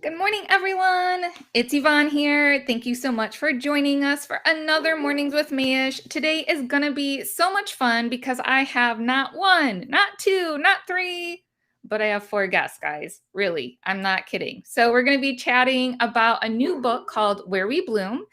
Good morning, everyone. It's Yvonne here. Thank you so much for joining us for another Mornings with Mayesh. Today is going to be so much fun because I have not one, not two, not three, but I have four guests, guys. Really, I'm not kidding. So we're going to be chatting about a new book called Where We Bloom.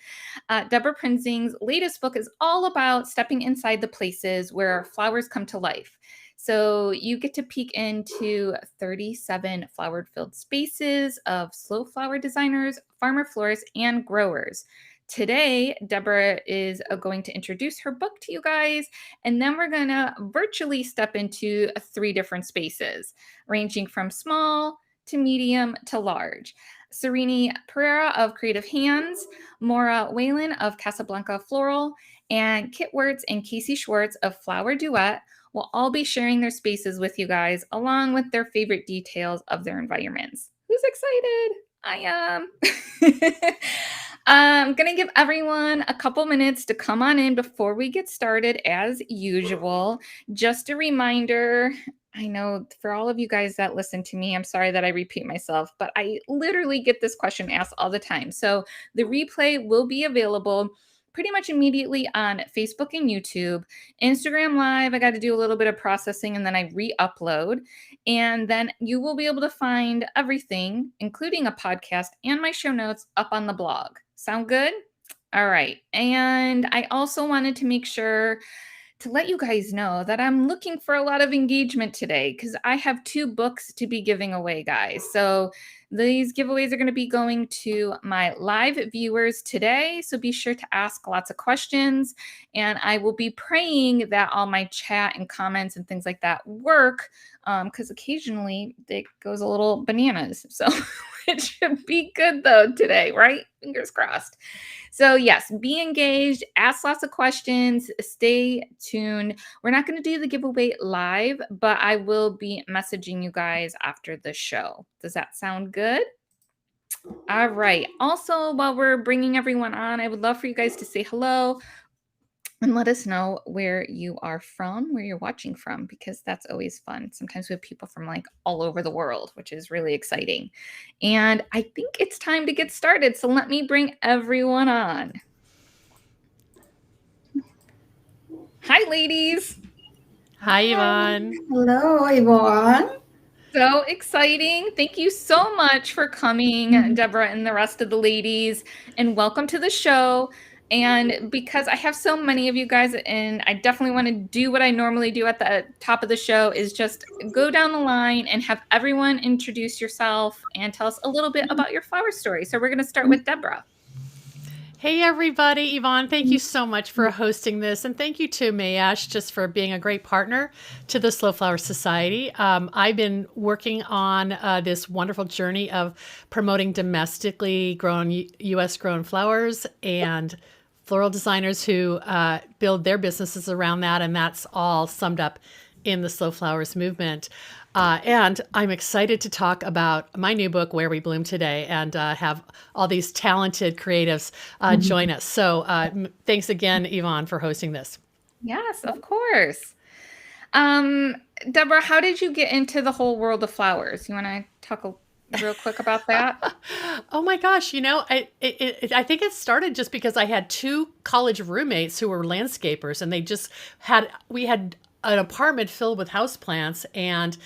Debra Prizing's latest book is all about stepping inside the places where flowers come to life. So you get to peek into 37 flower-filled spaces of slow flower designers, farmer florists, and growers. Today, Deborah is going to introduce her book to you guys, and then we're going to virtually step into three different spaces, ranging from small to medium to large. Srini Perera of Creative Hands, Maura Whalen of Casablanca Floral, and Kit Wertz and Casey Schwartz of Flower Duet will all be sharing their spaces with you guys, along with their favorite details of their environments. Who's excited? I am. I'm going to give everyone a couple minutes to come on in before we get started, as usual. Just a reminder, I know for all of you guys that listen to me, I'm sorry that I repeat myself, but I literally get this question asked all the time. So the replay will be available pretty much immediately on Facebook and YouTube. Instagram Live, I got to do a little bit of processing and then I re-upload. And then you will be able to find everything, including a podcast and my show notes, up on the blog. Sound good? All right. And I also wanted to make sure to let you guys know that I'm looking for a lot of engagement today because I have 2 books to be giving away, guys. So these giveaways are going to be going to my live viewers today. So be sure to ask lots of questions. And I will be praying that all my chat and comments and things like that work because occasionally it goes a little bananas. So it should be good though today, right? Fingers crossed. So yes, be engaged, ask lots of questions, stay tuned. We're not going to do the giveaway live, but I will be messaging you guys after the show. Does that sound good? All right. Also, while we're bringing everyone on, I would love for you guys to say hello and let us know where you are from, where you're watching from, because that's always fun. Sometimes we have people from like all over the world, which is really exciting. And I think it's time to get started. So let me bring everyone on. Hi, ladies. Hi, Yvonne. Hello, Yvonne. So exciting. Thank you so much for coming, Deborah and the rest of the ladies, and welcome to the show. And because I have so many of you guys, and I definitely want to do what I normally do at the top of the show, is just go down the line and have everyone introduce yourself and tell us a little bit about your flower story. So we're going to start with Deborah. Hey, everybody. Yvonne, thank you so much for hosting this. And thank you to Mayesh just for being a great partner to the Slow Flower Society. I've been working on this wonderful journey of promoting domestically grown, U.S. grown flowers and floral designers who build their businesses around that. And that's all summed up in the Slow Flowers movement. And I'm excited to talk about my new book, Where We Bloom, today, and have all these talented creatives join us. So thanks again, Yvonne, for hosting this. Yes, of course. Deborah, how did you get into the whole world of flowers? You want to talk real quick about that? Oh my gosh, I think it started just because I had 2 college roommates who were landscapers, and we had an apartment filled with houseplants, and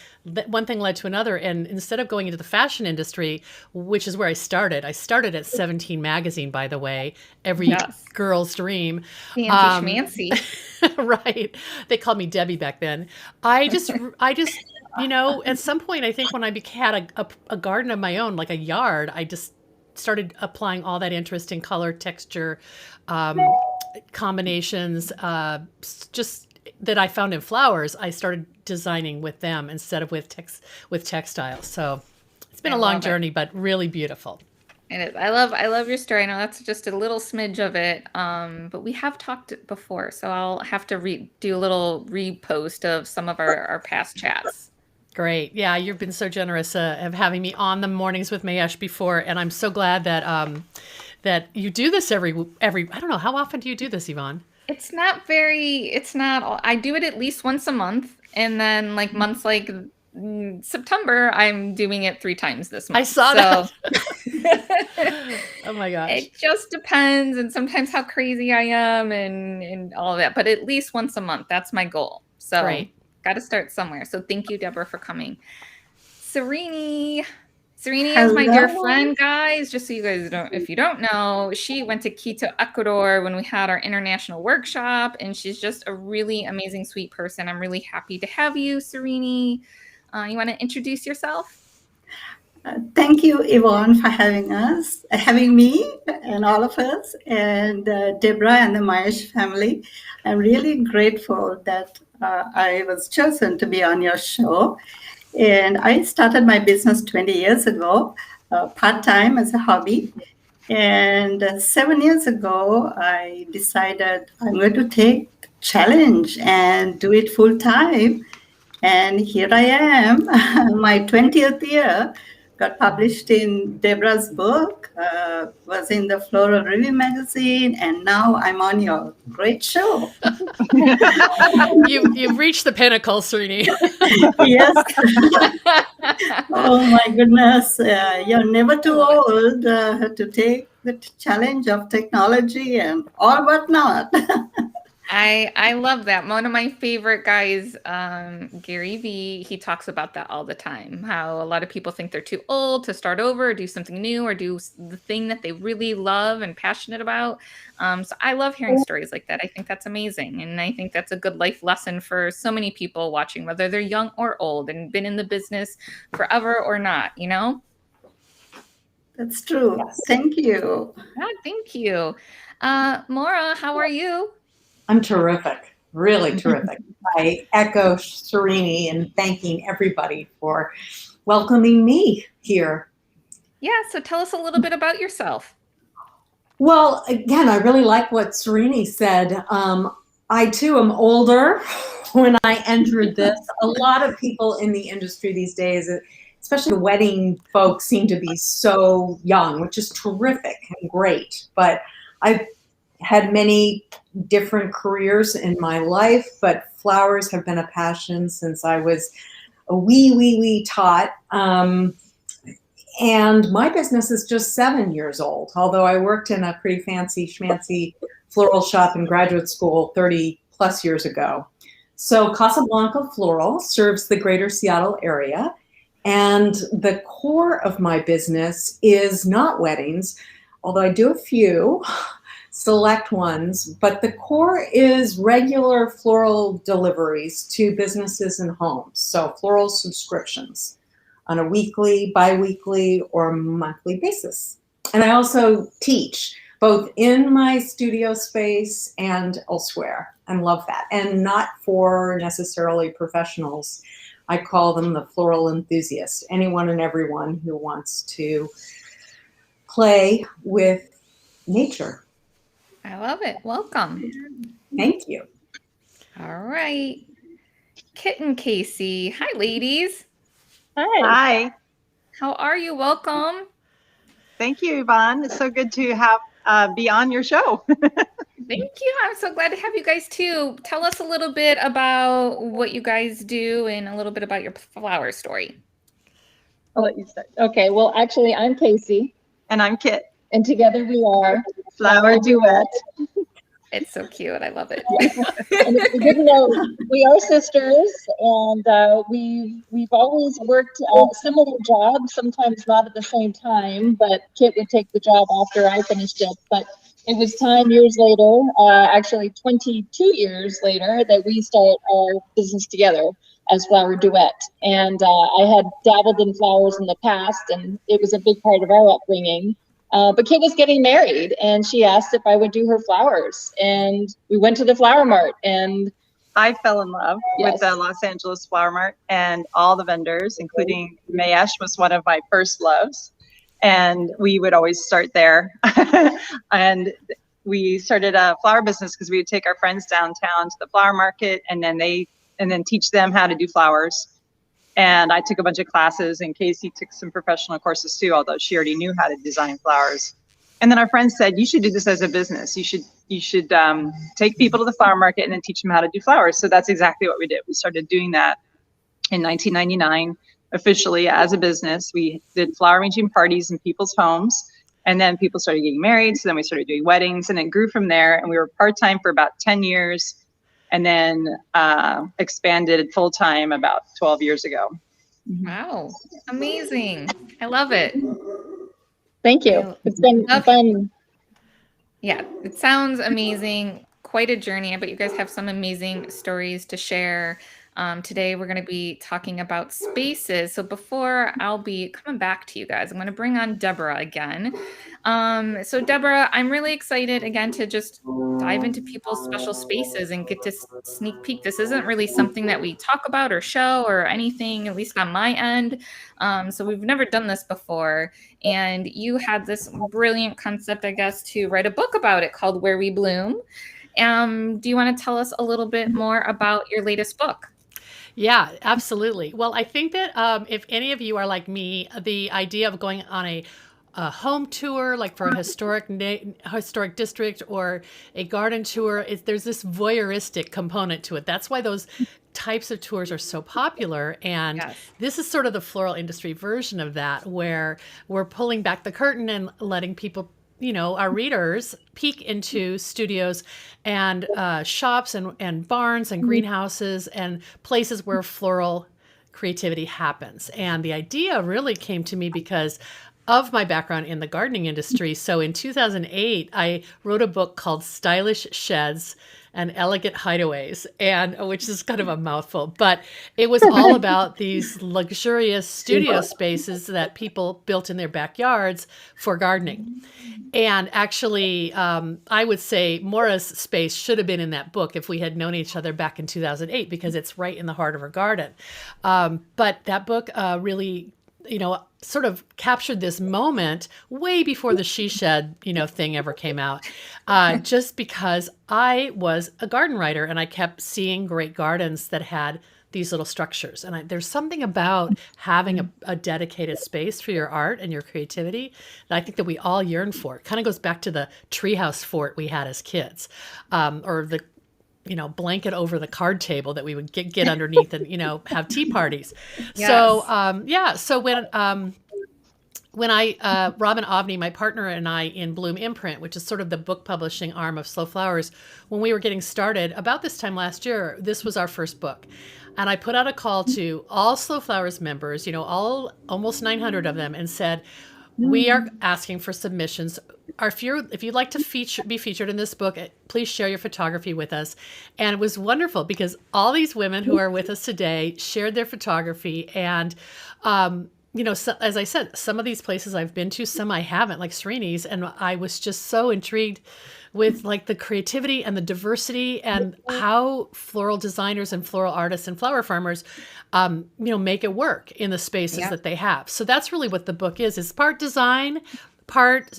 one thing led to another. And instead of going into the fashion industry, which is where I started at 17 magazine, by the way, every girl's dream. Fancy schmancy. Right. They called me Debbie back then. I just, at some point, I think when I had a garden of my own, like a yard, I just started applying all that interest in color, texture, combinations, just that I found in flowers. I started designing with them instead of with textiles. So it's been a long journey, but really beautiful. It is. I love your story. I know that's just a little smidge of it, but we have talked before, so I'll have to do a little repost of some of our past chats. Great. Yeah, you've been so generous of having me on the Mornings with Mayesh before, and I'm so glad that that you do this every. I don't know, how often do you do this, Yvonne? I do it at least once a month, and then like months like September, I'm doing it 3 times this month. I saw that. Oh my gosh. It just depends, and sometimes how crazy I am and all of that, but at least once a month, that's my goal. So Right. got to start somewhere. So thank you, Deborah, for coming. Serena is my dear Hello. friend, guys. Just so you guys don't, if you don't know, she went to Quito, Ecuador when we had our international workshop, and she's just a really amazing, sweet person. I'm really happy to have you, Serena. You want to introduce yourself? Thank you, Yvonne, for having me and all of us, and Deborah and the Mayesh family. I'm really grateful that I was chosen to be on your show. And I started my business 20 years ago, part-time as a hobby. And 7 years ago, I decided I'm going to take the challenge and do it full-time. And here I am, my 20th year, got published in Deborah's book, was in the Floral Review magazine, and now I'm on your great show. You've reached the pinnacle, Srini. Yes. Oh my goodness. You're never too old to take the challenge of technology and all whatnot. I love that. One of my favorite guys, Gary Vee, he talks about that all the time. How a lot of people think they're too old to start over, or do something new, or do the thing that they really love and passionate about. So I love hearing stories like that. I think that's amazing, and I think that's a good life lesson for so many people watching, whether they're young or old, and been in the business forever or not. You know. That's true. Yes. Thank you. Yeah, thank you, Mora. How are you? I'm terrific, really terrific. I echo Srini in thanking everybody for welcoming me here. Yeah, so tell us a little bit about yourself. Well, again, I really like what Srini said. I too am older. When I entered this, a lot of people in the industry these days, especially the wedding folks, seem to be so young, which is terrific and great. But I've had many different careers in my life, but flowers have been a passion since I was a wee tot. And my business is just 7 years old, although I worked in a pretty fancy schmancy floral shop in graduate school 30 plus years ago. So Casablanca Floral serves the greater Seattle area. And the core of my business is not weddings, although I do a few select ones, but the core is regular floral deliveries to businesses and homes. So floral subscriptions on a weekly, bi-weekly, or monthly basis. And I also teach both in my studio space and elsewhere, and love that. And not for necessarily professionals. I call them the floral enthusiast, anyone and everyone who wants to play with nature. I love it. Welcome. Thank you. All right. Kit and Casey. Hi, ladies. Hi. How are you? Welcome. Thank you, Yvonne. It's so good to have be on your show. Thank you. I'm so glad to have you guys too. Tell us a little bit about what you guys do and a little bit about your flower story. I'll let you start. Okay, well, actually, I'm Casey, And I'm Kit. and together we are. Flower Duet. It's so cute. I love it. And if you didn't know, we are sisters, and we've always worked similar jobs, sometimes not at the same time, but Kit would take the job after I finished it. But it was time years later, actually 22 years later, that we start our business together as Flower Duet. And I had dabbled in flowers in the past, and it was a big part of our upbringing. But Kit was getting married, and she asked if I would do her flowers. And we went to the flower mart, and I fell in love Yes. with the Los Angeles Flower Mart and all the vendors, including Mayesh was one of my first loves. And we would always start there. And we started a flower business because we would take our friends downtown to the flower market and then teach them how to do flowers. And I took a bunch of classes, and Casey took some professional courses too, although she already knew how to design flowers. And then our friends said, you should do this as a business. You should take people to the flower market and then teach them how to do flowers. So that's exactly what we did. We started doing that in 1999, officially as a business. We did flower arranging parties in people's homes. And then people started getting married. So then we started doing weddings, and it grew from there. And we were part-time for about 10 years and then expanded full-time about 12 years ago. Wow. Amazing. I love it. Thank you. It's been fun. Yeah, it sounds amazing. Quite a journey. I bet you guys have some amazing stories to share. Today, we're going to be talking about spaces. So before I'll be coming back to you guys, I'm going to bring on Deborah again. So Deborah, I'm really excited again to just dive into people's special spaces and get to sneak peek. This isn't really something that we talk about or show or anything, at least on my end. So we've never done this before. And you had this brilliant concept, I guess, to write a book about it called Where We Bloom. Do you want to tell us a little bit more about your latest book? Yeah, absolutely. Well, I think that if any of you are like me, the idea of going on a home tour, like for a historic district or a garden tour, there's this voyeuristic component to it. That's why those types of tours are so popular. And Yes. This is sort of the floral industry version of that, where we're pulling back the curtain and letting people, our readers, peek into studios and shops and barns and greenhouses and places where floral creativity happens. And the idea really came to me because of my background in the gardening industry. So in 2008, I wrote a book called Stylish Sheds and Elegant Hideaways, and which is kind of a mouthful, but it was all about these luxurious studio spaces that people built in their backyards for gardening. And actually, I would say Mora's space should have been in that book if we had known each other back in 2008, because it's right in the heart of her garden. But that book really, sort of captured this moment way before the she shed, thing ever came out, just because I was a garden writer and I kept seeing great gardens that had these little structures. And there's something about having a dedicated space for your art and your creativity that I think that we all yearn for. It kind of goes back to the treehouse fort we had as kids, or the blanket over the card table that we would get underneath and, have tea parties. Yes. So, so when Robin Ovney, my partner, and I in Bloom Imprint, which is sort of the book publishing arm of Slow Flowers, when we were getting started about this time last year, this was our first book. And I put out a call to all Slow Flowers members, almost 900 of them, and said, we are asking for submissions. If you'd like to be featured in this book, please share your photography with us. And it was wonderful because all these women who are with us today shared their photography. And, so, as I said, some of these places I've been to, some I haven't, like Srini's. And I was just so intrigued with like the creativity and the diversity and how floral designers and floral artists and flower farmers, make it work in the spaces that they have. So that's really what the book is. It's part design, part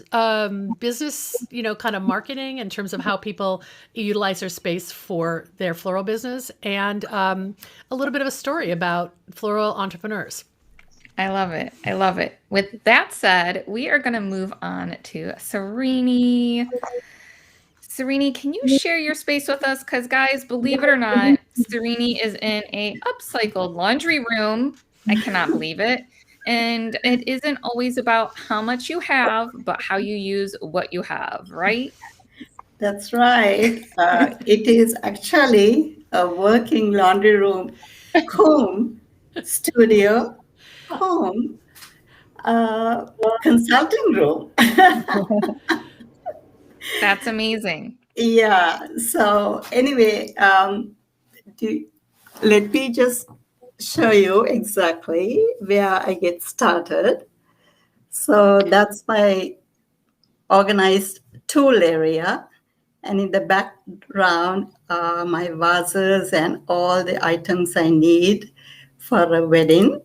business, kind of marketing in terms of how people utilize their space for their floral business, and a little bit of a story about floral entrepreneurs. I love it. I love it. With that said, we are going to move on to Srini. Srini, can you share your space with us? Because guys, believe it or not, Srini is in a upcycled laundry room. I cannot believe it. And it isn't always about how much you have, but how you use what you have, right? That's right. It is actually a working laundry room, home, studio, home, consulting room. That's amazing. Yeah. So anyway, let me just show you exactly where I get started. So that's my organized tool area. And in the background are my vases and all the items I need for a wedding.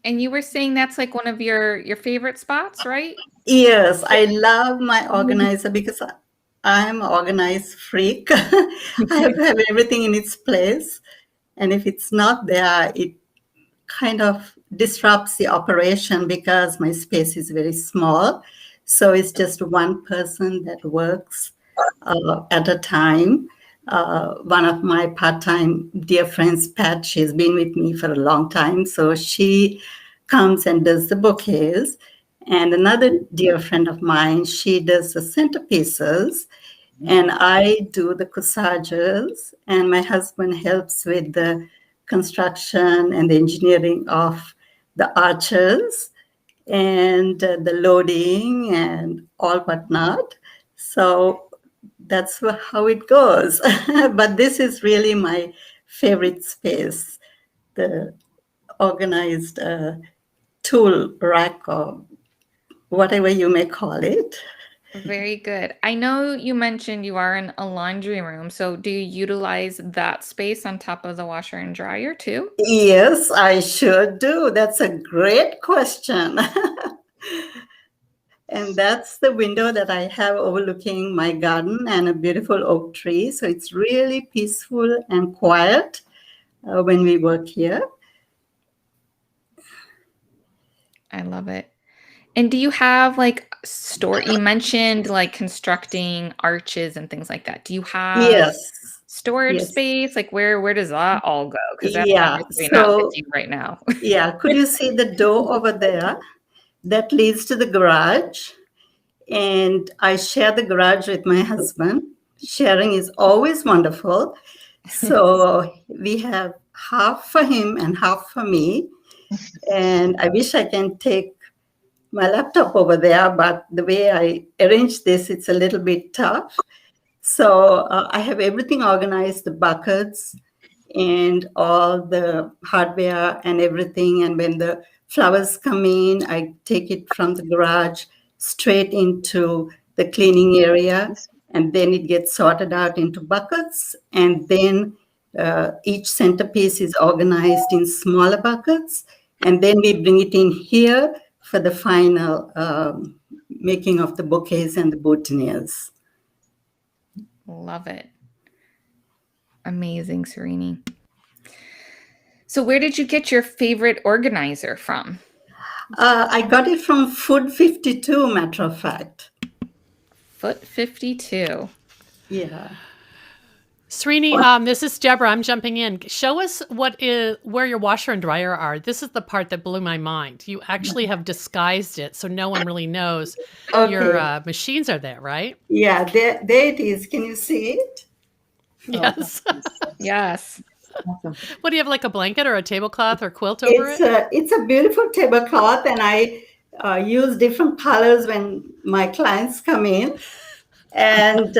And you were saying that's like one of your favorite spots, right? Yes, I love my organizer because I'm an organized freak. I have to have everything in its place. And if it's not there, it kind of disrupts the operation because my space is very small. So it's just one person that works at a time. one of my part-time dear friends, Pat. She's been with me for a long time, so she comes and does the bouquets. And another dear friend of mine, she does the centerpieces, and I do the corsages, and my husband helps with the construction and the engineering of the arches and the loading and all whatnot. So that's how it goes. But this is really my favorite space, the organized tool rack or whatever you may call it. Very good. I know you mentioned you are in a laundry room. So do you utilize that space on top of the washer and dryer too? Yes, I sure do. That's a great question. And that's the window that I have overlooking my garden and a beautiful oak tree. So it's really peaceful and quiet when we work here. I love it. And do you have like you mentioned like constructing arches and things like that. Do you have Yes. storage Yes. space? Like where does that all go? Because that's Yeah. obviously not So, with you right now. yeah, could you see the door over there that leads to the garage? And I share the garage with my husband. Sharing is always wonderful. So we have half for him and half for me. And I wish I can take my laptop over there, but the way I arrange this, it's a little bit tough. So I have everything organized, the buckets and all the hardware and everything. And when the flowers come in, I take it from the garage straight into the cleaning area. And then it gets sorted out into buckets. And then each centerpiece is organized in smaller buckets. And then we bring it in here for the final making of the bouquets and the boutonnieres. Love it. Amazing, Srini. So where did you get your favorite organizer from? I got it from Food 52, matter of fact. Foot 52. Yeah. Srini, this is Deborah. I'm jumping in. Show us where your washer and dryer are. This is the part that blew my mind. You actually have disguised it so no one really knows your machines are there, right? Yeah, there it is. Can you see it? Yes. Yes. Awesome. What do you have, like a blanket or a tablecloth or quilt over it? It's a beautiful tablecloth, and I use different colors when my clients come in. And,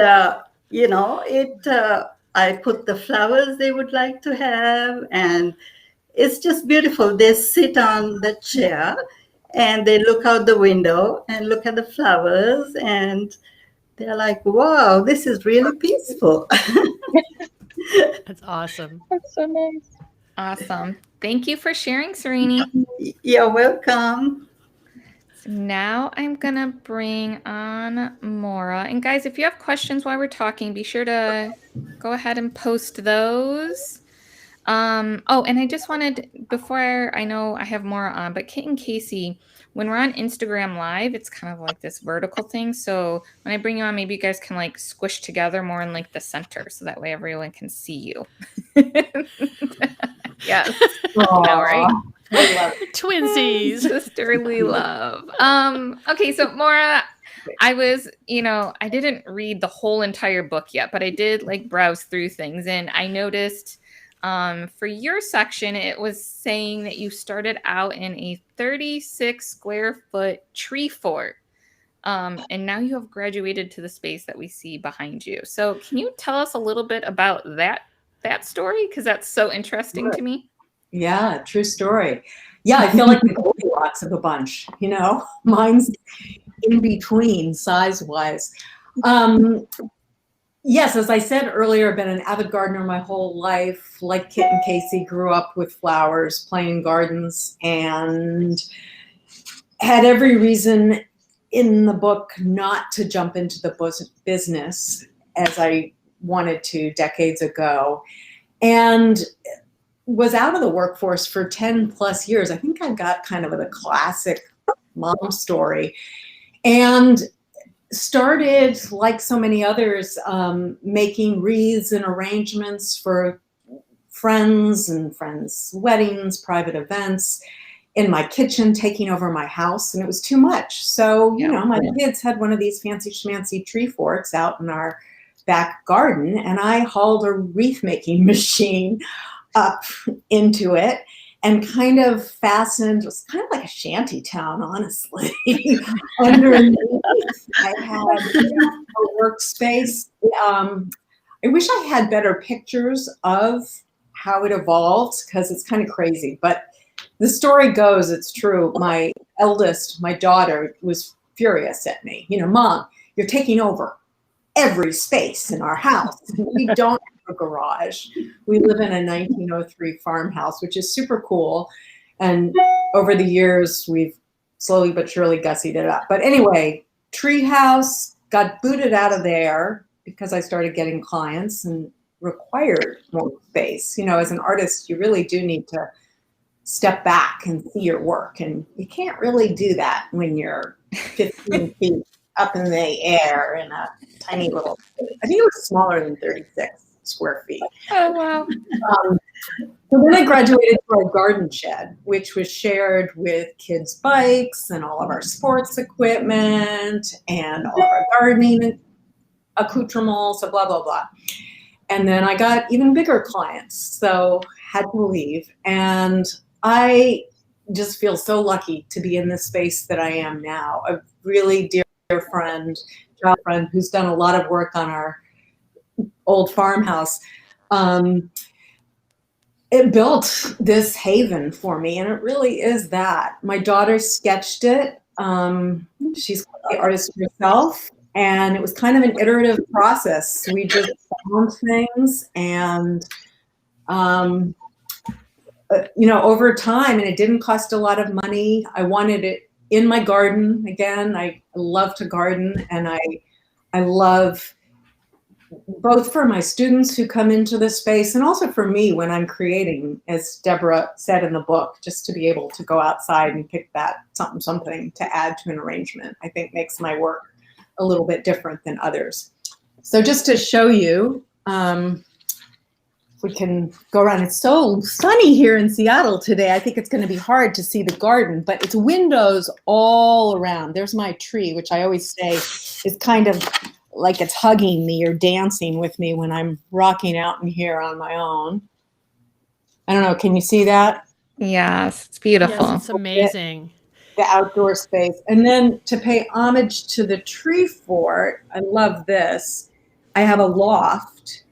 I put the flowers they would like to have, and it's just beautiful. They sit on the chair and they look out the window and look at the flowers, and they're like, wow, this is really peaceful. That's awesome. That's so nice. Awesome. Thank you for sharing, Srini. You're welcome. So now I'm going to bring on Mora. And guys, if you have questions while we're talking, be sure to go ahead and post those. And I just wanted, before I know I have Mora on, but Kit and Casey, when we're on Instagram Live, it's kind of like this vertical thing. So when I bring you on, maybe you guys can like squish together more in like the center, so that way everyone can see you. Yes. Know, right? Twinsies. Sisterly love. Okay, so Mora, I didn't read the whole entire book yet, but I did like browse through things, and I noticed for your section, it was saying that you started out in a 36 square foot tree fort. And now you have graduated to the space that we see behind you. So can you tell us a little bit about that story? Because that's so interesting to me. Yeah, true story. Yeah, I feel like the Goldilocks of a bunch, mine's in between size-wise. Yes, as I said earlier, I've been an avid gardener my whole life. Like Kit and Casey, grew up with flowers, playing gardens, and had every reason in the book not to jump into the business as I wanted to decades ago. And was out of the workforce for 10 plus years. I think I got kind of the classic mom story. And started, like so many others, making wreaths and arrangements for friends and friends' weddings, private events, in my kitchen, taking over my house, and it was too much. So, you know, my kids had one of these fancy schmancy tree forts out in our back garden, and I hauled a wreath making machine up into it and kind of fastened, it was kind of like a shanty town, honestly. Underneath, I had a workspace. I wish I had better pictures of how it evolved, because it's kind of crazy, but the story goes, it's true. My eldest, my daughter, was furious at me. You know, Mom, you're taking over every space in our house. We don't have a garage. We live in a 1903 farmhouse, which is super cool. And over the years, we've slowly but surely gussied it up. But anyway, treehouse, got booted out of there because I started getting clients and required more space. You know, as an artist, you really do need to step back and see your work. And you can't really do that when you're 15 feet up in the air in a tiny little, I think it was smaller than 36 square feet. Oh, wow. So then I graduated to our garden shed, which was shared with kids' bikes and all of our sports equipment and all of our gardening accoutrements, so blah, blah, blah. And then I got even bigger clients, so had to leave. And I just feel so lucky to be in this space that I am now. A really dear friend, child friend, who's done a lot of work on our old farmhouse. It built this haven for me, and it really is that. My daughter sketched it. She's the artist herself, and it was kind of an iterative process. We just found things, and you know, over time, and it didn't cost a lot of money. I wanted it in my garden. Again, I love to garden, and I love both for my students who come into the space and also for me when I'm creating, as Deborah said in the book, just to be able to go outside and pick that something to add to an arrangement, I think makes my work a little bit different than others. So just to show you, we can go around. It's so sunny here in Seattle today. I think it's going to be hard to see the garden, but it's windows all around. There's my tree, which I always say is kind of like it's hugging me or dancing with me when I'm rocking out in here on my own. I don't know. Can you see that? Yes, it's beautiful. Yes, it's amazing. The outdoor space. And then to pay homage to the tree fort, I love this. I have a loft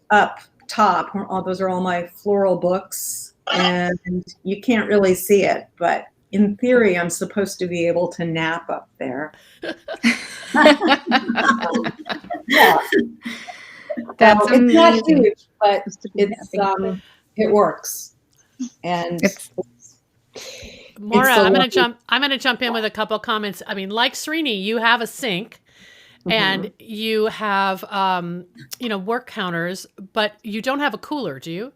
up top. Those are all my floral books, and you can't really see it, but in theory, I'm supposed to be able to nap up there. Yeah. That's amazing. It's not huge, but it works. And Mora, so I'm gonna jump in with a couple comments. I mean, like Srini, you have a sink. And you have, you know, work counters, but you don't have a cooler, do you?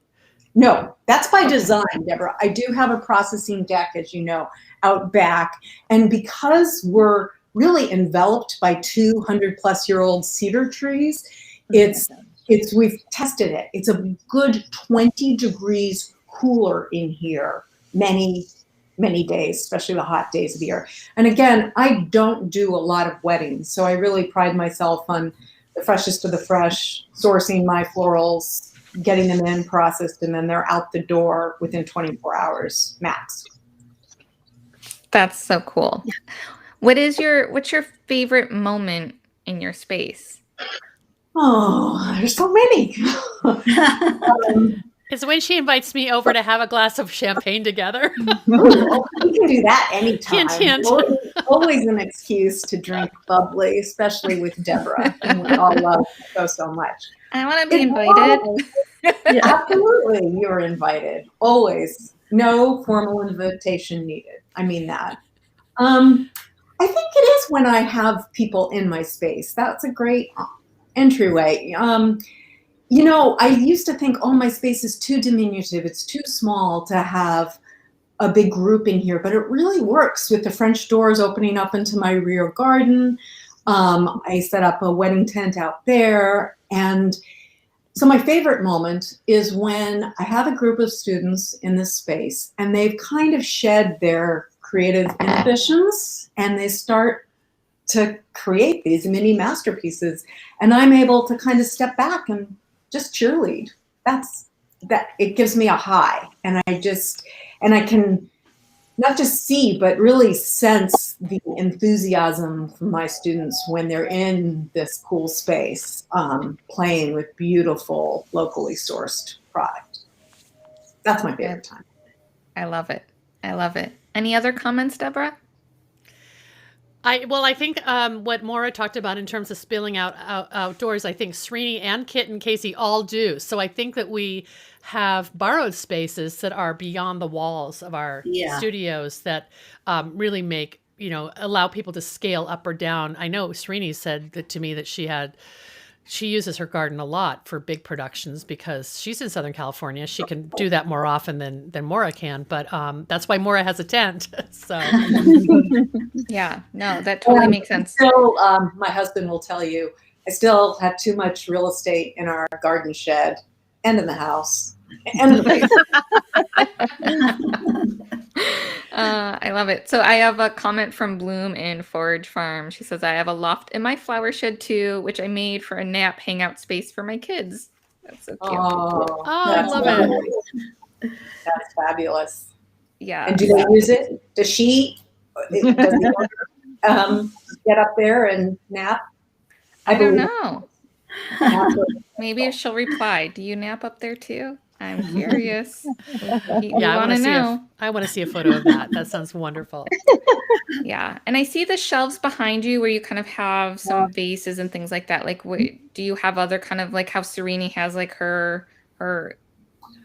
No, that's by design, Deborah. I do have a processing deck, as you know, out back. And because we're really enveloped by 200-plus-year-old cedar trees, we've tested it. It's a good 20 degrees cooler in here many days, especially the hot days of the year. And again, I don't do a lot of weddings, so I really pride myself on the freshest of the fresh, sourcing my florals, getting them in, processed, and then they're out the door within 24 hours max. That's so cool. What's your favorite moment in your space? Oh, there's so many. It's when she invites me over to have a glass of champagne together. We can do that anytime. Hint, hint. Always an excuse to drink bubbly, especially with Deborah, and we all love so much. I want to be invited. Yeah. Absolutely, you're invited. Always. No formal invitation needed. I mean that. I think it is when I have people in my space. That's a great entryway. You know, I used to think, oh, my space is too diminutive. It's too small to have a big group in here, but it really works with the French doors opening up into my rear garden. I set up a wedding tent out there. And so my favorite moment is when I have a group of students in this space and they've kind of shed their creative inhibitions and they start to create these mini masterpieces. And I'm able to kind of step back and just cheerlead. It gives me a high. And I can not just see, but really sense the enthusiasm from my students when they're in this cool space, playing with beautiful, locally sourced product. That's my favorite time. I love it. I love it. Any other comments, Deborah? I think what Mora talked about in terms of spilling out outdoors, I think Srini and Kit and Casey all do. So I think that we have borrowed spaces that are beyond the walls of our studios that really make, allow people to scale up or down. I know Srini said that to me that she uses her garden a lot for big productions because she's in Southern California. She can do that more often than Mora can, but that's why Mora has a tent. So yeah, no, that totally makes sense. Still, my husband will tell you, I still have too much real estate in our garden shed and in the house and in the basement. I love it. So I have a comment from Bloom in Forage Farm. She says, I have a loft in my flower shed too, which I made for a nap hangout space for my kids. That's so cute. Oh, I love it. That's fabulous. Yeah. And do they use it? Does she get up there and nap? I don't know. Maybe she'll reply. Do you nap up there too? I'm curious. I want to know. I want to see a photo of that. That sounds wonderful. Yeah. And I see the shelves behind you where you kind of have some vases and things like that. Like, do you have other kind of like how Serena has like her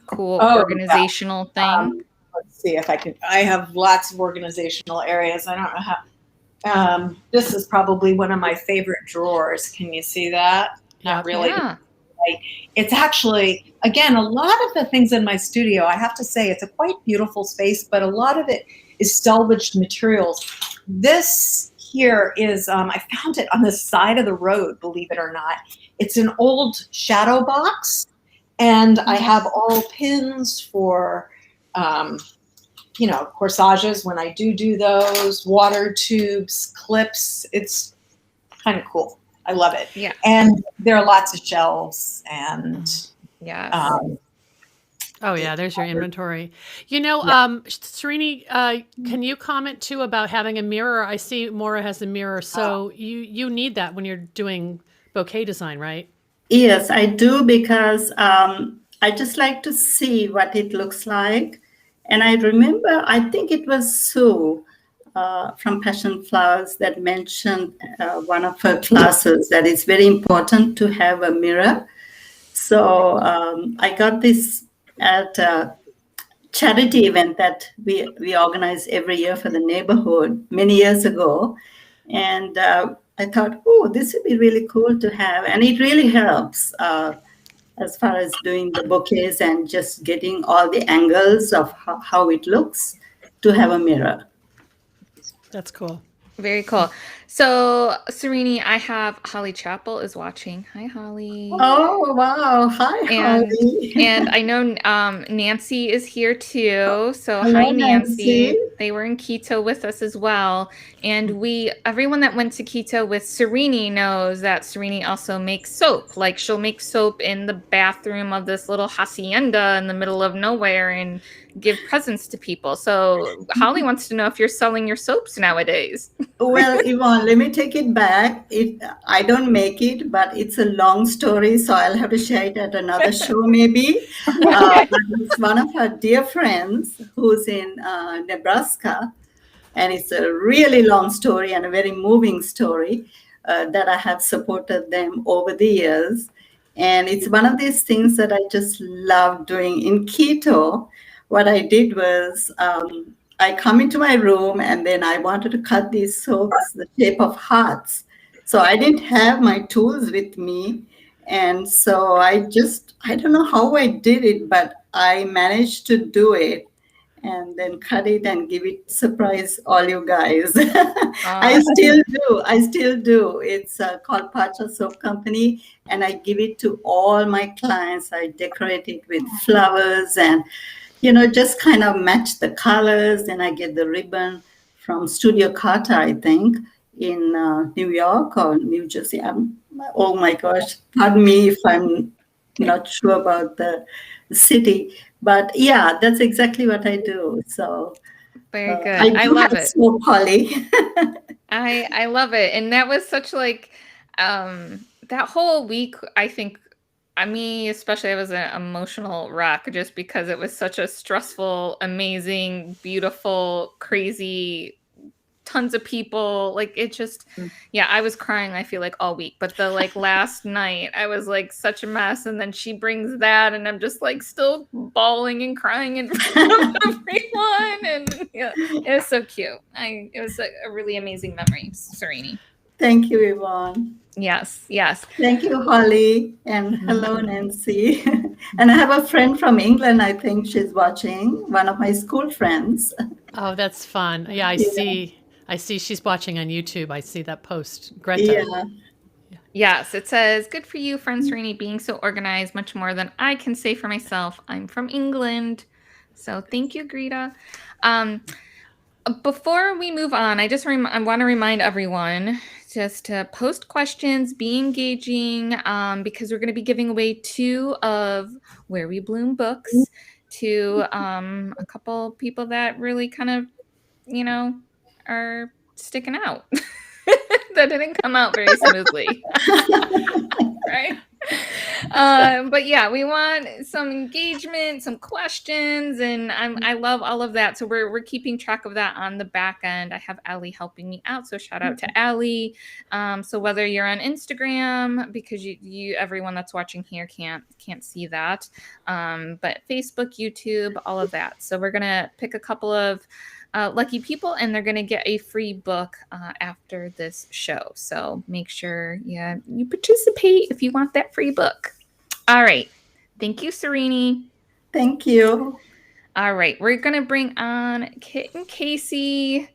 cool organizational thing? Let's see if I can. I have lots of organizational areas. I don't know how. This is probably one of my favorite drawers. Can you see that? Not really. Yeah. It's actually, again, a lot of the things in my studio, I have to say, it's a quite beautiful space, but a lot of it is salvaged materials. This here is, I found it on the side of the road, believe it or not. It's an old shadow box, and I have all pins for, corsages when I do those, water tubes, clips. It's kind of cool. I love it. Yeah. And there are lots of shelves and there's your inventory. Srini, can you comment too about having a mirror? I see Mora has a mirror, so you need that when you're doing bouquet design, right? Yes, I do, because I just like to see what it looks like. And I remember, I think it was Sue from Passion Flowers that mentioned one of her classes that it's very important to have a mirror. So I got this at a charity event that we organize every year for the neighborhood many years ago. And I thought, this would be really cool to have. And it really helps as far as doing the bouquets and just getting all the angles of how it looks to have a mirror. That's cool. Very cool. So, Serena, I have Holly Chappell is watching. Hi, Holly. Oh, wow. Hi, Holly. And I know Nancy is here too. So, hello, hi, Nancy. Nancy. They were in Quito with us as well. And everyone that went to Quito with Serena knows that Serena also makes soap. Like, she'll make soap in the bathroom of this little hacienda in the middle of nowhere and give presents to people. So Holly wants to know if you're selling your soaps nowadays. Well, Yvonne, let me take it back. I don't make it, but it's a long story, so I'll have to share it at another show maybe. But it's one of her dear friends who's in Nebraska, and it's a really long story and a very moving story that I have supported them over the years. And it's one of these things that I just love doing. In Quito, what I did was I come into my room and then I wanted to cut these soaps the shape of hearts. So I didn't have my tools with me. And so I don't know how I did it, but I managed to do it. and then cut it and give it, surprise all you guys. I still do. It's called Pacha Soap Company, and I give it to all my clients. I decorate it with flowers and, just kind of match the colors. And I get the ribbon from Studio Carter, I think, in New York or New Jersey. Oh my gosh, pardon me if I'm not sure about the city, but yeah, that's exactly what I do. So very good. I love it. So Polly. I love it. And that was such like that whole week, I think, me especially, I was an emotional wreck just because it was such a stressful, amazing, beautiful, crazy, tons of people. Like it just, yeah, I was crying, I feel like all week, but the like last night I was like such a mess. And then she brings that and I'm just like still bawling and crying in front of everyone. And yeah, it was so cute. It was a really amazing memory, Srini. Thank you, Yvonne. Yes. Thank you, Holly. And hello, Nancy. And I have a friend from England. I think she's watching, one of my school friends. Oh, that's fun. Yeah, I see she's watching on YouTube. I see that post. Greta. Yeah. Yes, it says, good for you, friend Srini, being so organized, much more than I can say for myself. I'm from England. So thank you, Greta. Before we move on, I want to remind everyone just to post questions, be engaging, because we're going to be giving away 2 of Where We Bloom books to a couple people that really kind of, are sticking out. That didn't come out very smoothly. Right? But yeah, we want some engagement, some questions, and I love all of that. So we're keeping track of that on the back end. I have Allie helping me out, so shout out to Allie. So whether you're on Instagram, because you everyone that's watching here can't see that, but Facebook, YouTube, all of that. So we're gonna pick a couple of lucky people, and they're going to get a free book after this show. So make sure you participate if you want that free book. All right. Thank you, Srini. Thank you. All right. We're going to bring on Kit and Casey.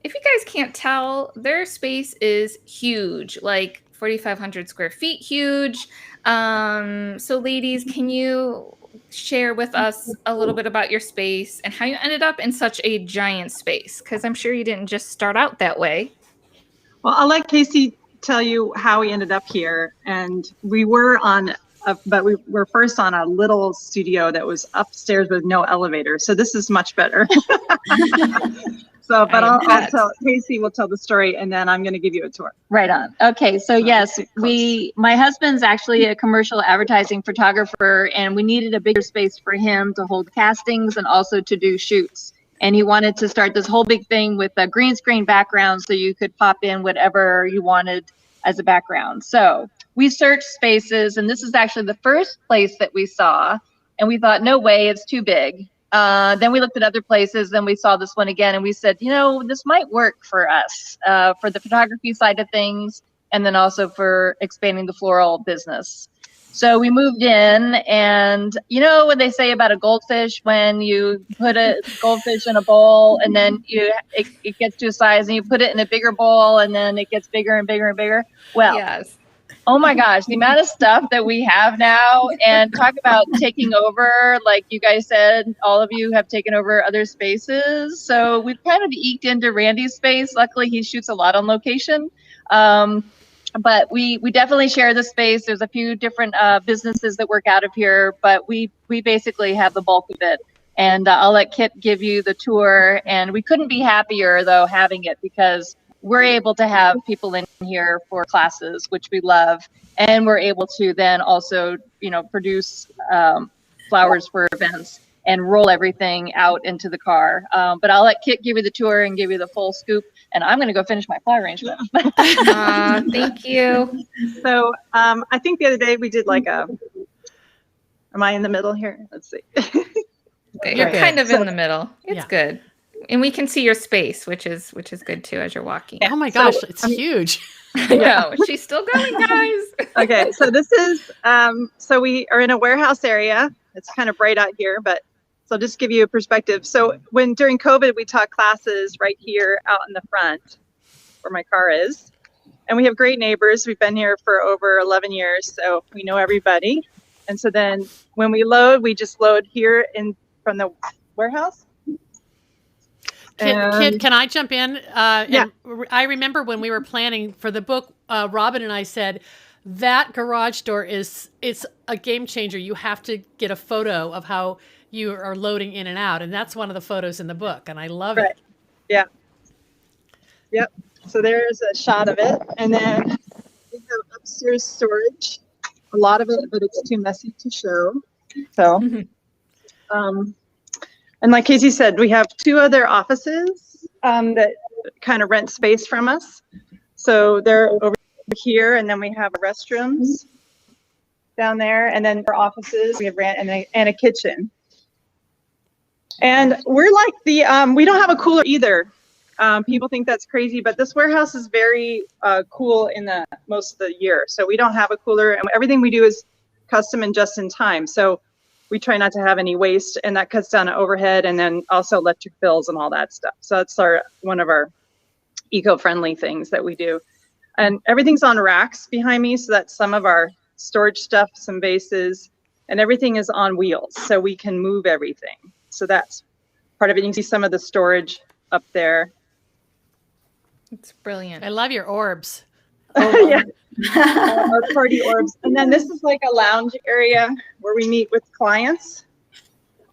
If you guys can't tell, their space is huge, like 4,500 square feet huge. So ladies, can you share with us a little bit about your space and how you ended up in such a giant space? Because I'm sure you didn't just start out that way. Well, I'll let Casey tell you how we ended up here. And we were but we were first on a little studio that was upstairs with no elevator. So this is much better. But Casey will tell the story, and then I'm going to give you a tour. Right on. Okay, so yes, my husband's actually a commercial advertising photographer, and we needed a bigger space for him to hold castings and also to do shoots. And he wanted to start this whole big thing with a green screen background so you could pop in whatever you wanted as a background. So we searched spaces, and this is actually the first place that we saw, and we thought, no way, it's too big. Then we looked at other places, then we saw this one again, and we said, this might work for us, for the photography side of things, and then also for expanding the floral business. So we moved in, and what they say about a goldfish, when you put a goldfish in a bowl and then it gets to a size and you put it in a bigger bowl and then it gets bigger and bigger and bigger. Well, yes. Oh my gosh, the amount of stuff that we have now, and talk about taking over, like you guys said, all of you have taken over other spaces. So we've kind of eked into Randy's space. Luckily, he shoots a lot on location. But we definitely share the space. There's a few different businesses that work out of here, but we basically have the bulk of it. And I'll let Kit give you the tour. And we couldn't be happier, though, having it, because we're able to have people in here for classes, which we love. And we're able to then also, produce flowers for events and roll everything out into the car. But I'll let Kit give you the tour and give you the full scoop. And I'm going to go finish my flower arrangement. Thank you. So I think the other day we did am I in the middle here? Let's see. Okay, you're kind of in the middle. It's good. And we can see your space, which is good too as you're walking. Oh my gosh, it's huge. I know. She's still going, guys. Okay, so this is so we are in a warehouse area. It's kind of bright out here, but So I'll just give you a perspective. So during COVID, we taught classes right here out in the front where my car is. And we have great neighbors. We've been here for over 11 years, so we know everybody. And so then when we load, we just load here from the warehouse. Kit, can I jump in? Yeah. And I remember when we were planning for the book, Robin and I said, that garage door it's a game changer. You have to get a photo of how you are loading in and out. And that's one of the photos in the book. And I love it. Yeah. Yep. So there's a shot of it. And then we have upstairs storage. A lot of it, but it's too messy to show. So, and like Casey said, we have 2 other offices that kind of rent space from us. So they're over here, and then we have restrooms down there, and then our offices we have rent and a kitchen. And we're like we don't have a cooler either. People think that's crazy, but this warehouse is very cool in most of the year. So we don't have a cooler, and everything we do is custom and just in time. So we try not to have any waste, and that cuts down on overhead and then also electric bills and all that stuff. So that's one of our eco-friendly things that we do. And everything's on racks behind me, so that's some of our storage stuff, some vases, and everything is on wheels, so we can move everything. So that's part of it. You can see some of the storage up there. It's brilliant. I love your orbs. Yeah. Our party orbs. And then this is like a lounge area where we meet with clients.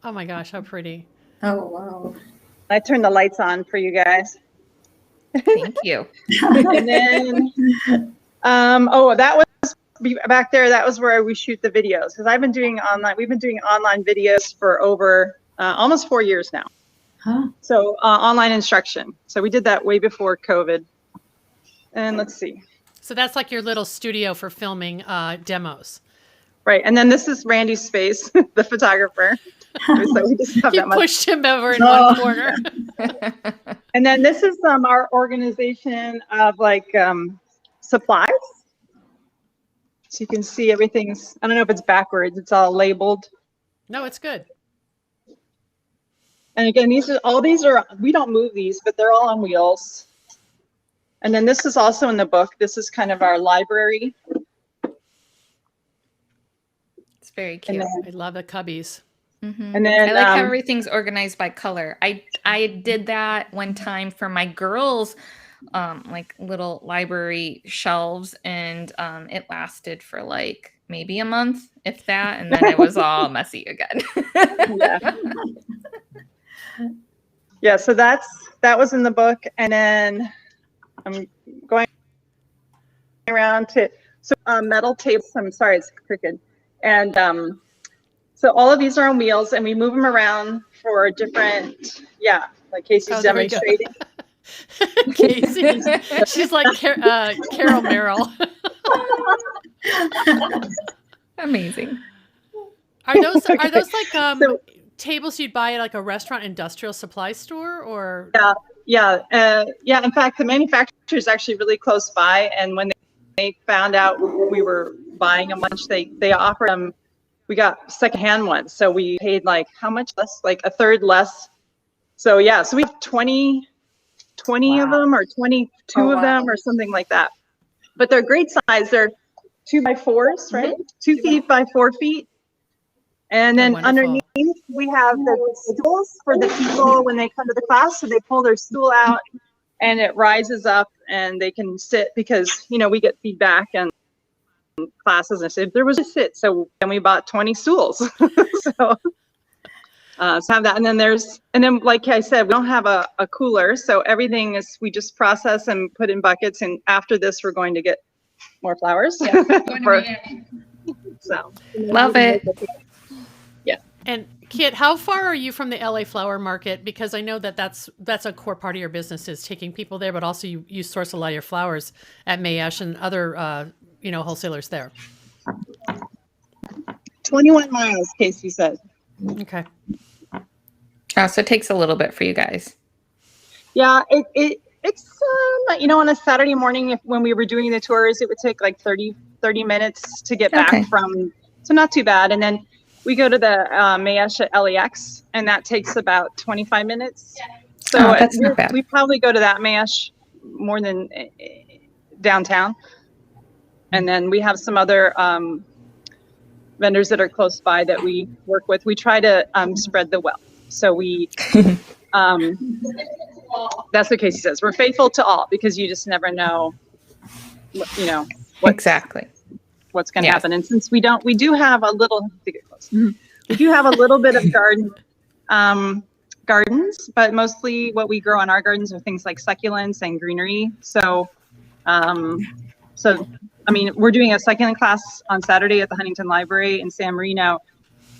Oh my gosh, how pretty. Oh, wow. I turned the lights on for you guys. Thank you. And then, that was back there. That was where we shoot the videos, because we've been doing online videos for over almost 4 years now. Huh? So online instruction. So we did that way before COVID. And let's see. So that's like your little studio for filming demos. Right. And then this is Randy's space, the photographer. So we just have You that much. pushed him over in one corner. And then this is our organization of supplies. So you can see everything's, I don't know if it's backwards, it's all labeled. No, it's good. And again, we don't move these, but they're all on wheels. And then this is also in the book. This is kind of our library. It's very cute. I love the cubbies. Mm-hmm. And then I like how everything's organized by color. I did that one time for my girls, little library shelves, and it lasted for maybe a month, if that, and then it was all messy again. Yeah, so that was in the book. And then I'm going around to metal tables. I'm sorry, it's crooked. And so all of these are on wheels, and we move them around for different, like Casey's demonstrating. Casey, she's like Carol Merrill. Amazing. Are those tables you'd buy at a restaurant industrial supply store, or? Yeah. In fact, the manufacturer is actually really close by, and when they found out we were buying a bunch, they offered them. We got secondhand ones, so we paid how much less? A third less. So so we have 20 of them, or 22 of them, or something like that. But they're great size. They're 2x4s, right? 2 feet by 4 feet. And then underneath we have the stools for the people when they come to the class. So they pull their stool out and it rises up and they can sit, because we get feedback and classes and said there was a sit. So then we bought 20 stools. So have that. And then like I said, we don't have a cooler. So everything is, we just process and put in buckets. And after this, we're going to get more flowers. Yeah. So love it. Yeah. And Kit, how far are you from the LA flower market? Because I know that's a core part of your business, is taking people there, but also you source a lot of your flowers at Mayesh and other wholesalers there. 21 miles, Casey said. Okay. Oh, so it takes a little bit for you guys. Yeah, it's on a Saturday morning, when we were doing the tours, it would take 30 minutes to get back from, so not too bad. And then We go to the Mayesh at LEX, and that takes about 25 minutes. So that's not bad. we probably go to that Mayesh more than downtown. And then we have some other vendors that are close by that we work with. We try to spread the wealth. So we, that's what Casey says. We're faithful to all because you just never know, Exactly. what's going to happen. And since we do have a little, we do have a little bit of gardens, but mostly what we grow in our gardens are things like succulents and greenery. So, I mean, we're doing a succulent class on Saturday at the Huntington Library in San Marino,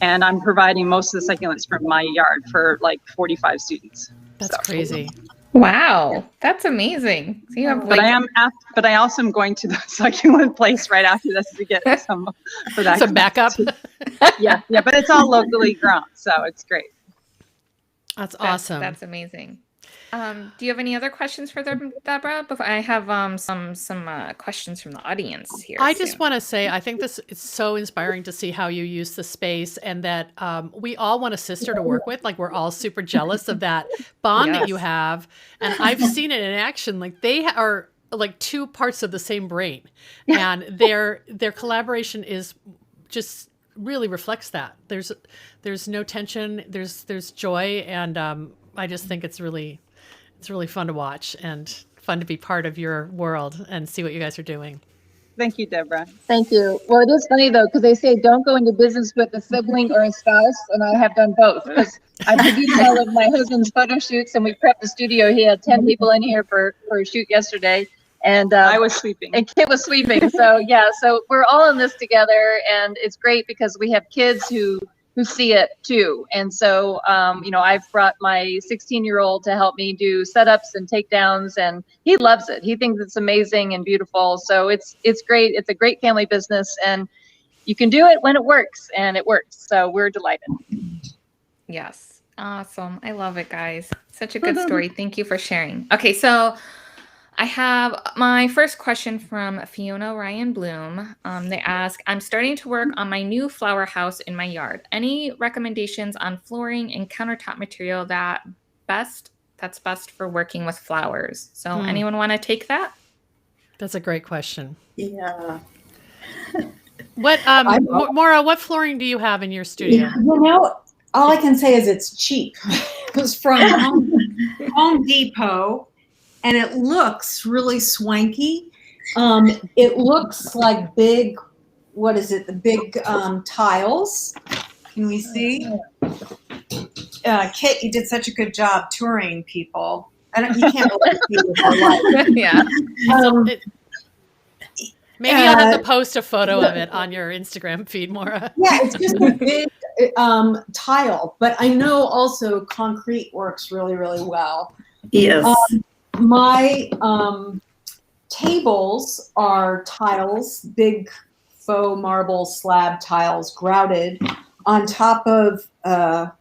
and I'm providing most of the succulents from my yard for like 45 students. That's crazy. Wow, that's amazing. So you have but I also am going to the succulent place right after this to get some for that. Some backup. yeah, but it's all locally grown, so it's great. That's awesome. That's amazing. Do you have any other questions for them, Deborah? I have some questions from the audience here. I just want to say, I think this is so inspiring to see how you use the space, and that we all want a sister to work with. Like, we're all super jealous of that bond that you have. And I've seen it in action. Like, they are like two parts of the same brain, and their collaboration is just really reflects that. There's no tension. There's joy, and I just think it's really fun to watch and fun to be part of your world and see what you guys are doing. Thank you, Deborah. Thank you. Well, it is funny though, because they say don't go into business with a sibling or a spouse, and I have done both. Because I produced all of my husband's photo shoots, and we prepped the studio. He had 10 people in here for a shoot yesterday, and I was sweeping, and Kit was sweeping. So yeah, so we're all in this together, and it's great because we have kids who see it too. And so, I've brought my 16-year-old to help me do setups and takedowns, and he loves it. He thinks it's amazing and beautiful. So it's great. It's a great family business, and you can do it when it works, and it works. So we're delighted. Yes. Awesome. I love it, guys. Such a good story. Thank you for sharing. Okay. So I have my first question from Fiona Ryan Bloom. They ask, I'm starting to work on my new flower house in my yard. Any recommendations on flooring and countertop material that's best for working with flowers? So anyone want to take that? That's a great question. Yeah. What, Mora, what flooring do you have in your studio? Yeah, all I can say is it's cheap. It was from Home Depot. And it looks really swanky. It looks like big, what is it? The big tiles. Can we see? Kit, you did such a good job touring people. You can't believe it. Yeah. Maybe I'll have to post a photo of it on your Instagram feed, Mora. Yeah, it's just a big tile. But I know also concrete works really, really well. Yes. My tables are tiles, big faux marble slab tiles, grouted on top of a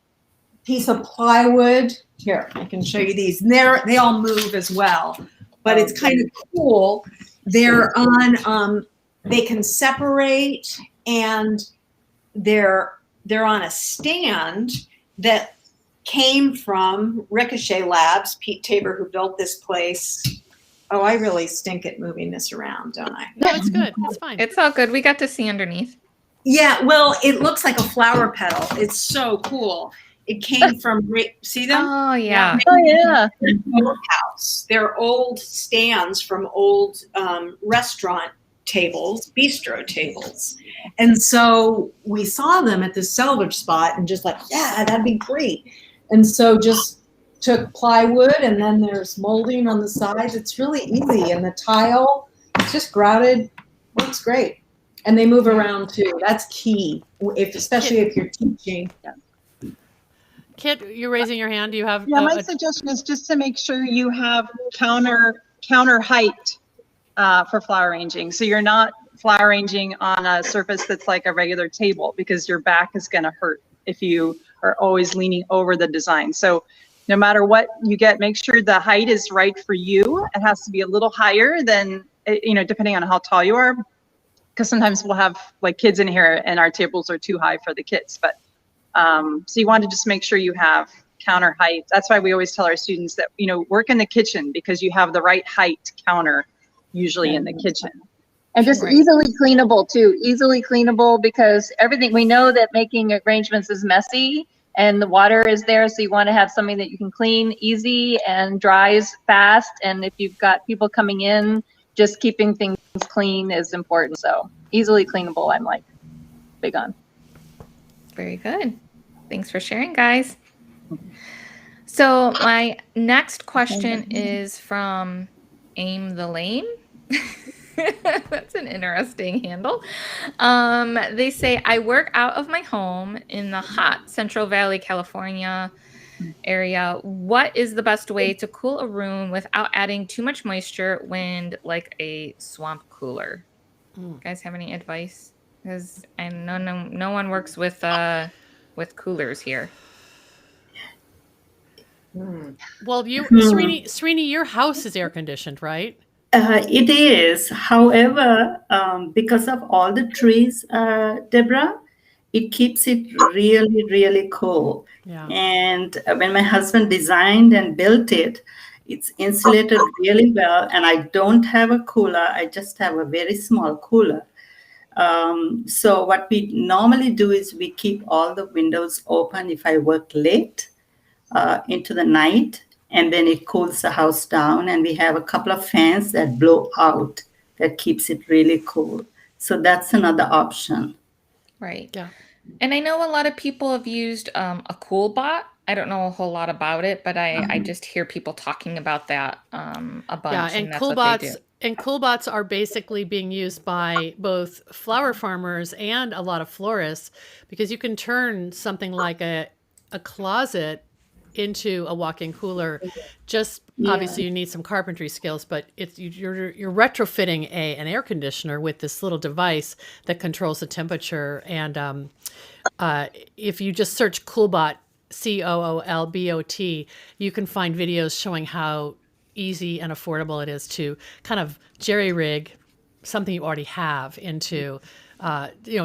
piece of plywood. Here, I can show you these. They all move as well, but it's kind of cool. They're on. They can separate, and they're on a stand that came from Ricochet Labs, Pete Tabor, who built this place. Oh, I really stink at moving this around, don't I? No, it's good. It's fine. It's all good. We got to see underneath. Yeah, well, it looks like a flower petal. It's so cool. It came from, see them? Oh, yeah. Oh, yeah. House. They're old stands from old restaurant tables, bistro tables. And so we saw them at this salvage spot and just like, yeah, that'd be great. And so just took plywood, and then there's molding on the sides. It's really easy. And the tile, it's just grouted, works great. And they move around too. That's key, especially if you're teaching. Kit, you're raising your hand. Do you have? Yeah, my suggestion is just to make sure you have counter height for flower arranging. So you're not flower arranging on a surface that's like a regular table, because your back is going to hurt if you are always leaning over the design. So no matter what you get, make sure the height is right for you. It has to be a little higher than, depending on how tall you are. because sometimes we'll have like kids in here and our tables are too high for the kids. But so you want to just make sure you have counter height. That's why we always tell our students that, work in the kitchen because you have the right height counter usually in the kitchen. And just easily cleanable too, easily cleanable, because everything, we know that making arrangements is messy and the water is there. So you want to have something that you can clean easy and dries fast. And if you've got people coming in, just keeping things clean is important. So easily cleanable, I'm like big on. Very good. Thanks for sharing, guys. So my next question is from Aim the Lame. That's an interesting handle. They say, I work out of my home in the hot Central Valley, California area. What is the best way to cool a room without adding too much moisture, wind, like a swamp cooler? You guys have any advice? Because I know no one works with coolers here. Well, Srini, your house is air conditioned, right? It is. However, because of all the trees, Deborah, it keeps it really, really cool. Yeah. And when my husband designed and built it, it's insulated really well. And I don't have a cooler. I just have a very small cooler. So what we normally do is we keep all the windows open if I work late into the night. And then it cools the house down, and we have a couple of fans that blow out that keeps it really cool. So that's another option. Right. Yeah. And I know a lot of people have used a CoolBot. I don't know a whole lot about it, but I just hear people talking about that a bunch. Yeah, and CoolBots are basically being used by both flower farmers and a lot of florists, because you can turn something like a closet into a walk-in cooler. Just obviously you need some carpentry skills, but you're retrofitting an air conditioner with this little device that controls the temperature. And if you just search CoolBot, CoolBot, you can find videos showing how easy and affordable it is to kind of jerry rig something you already have into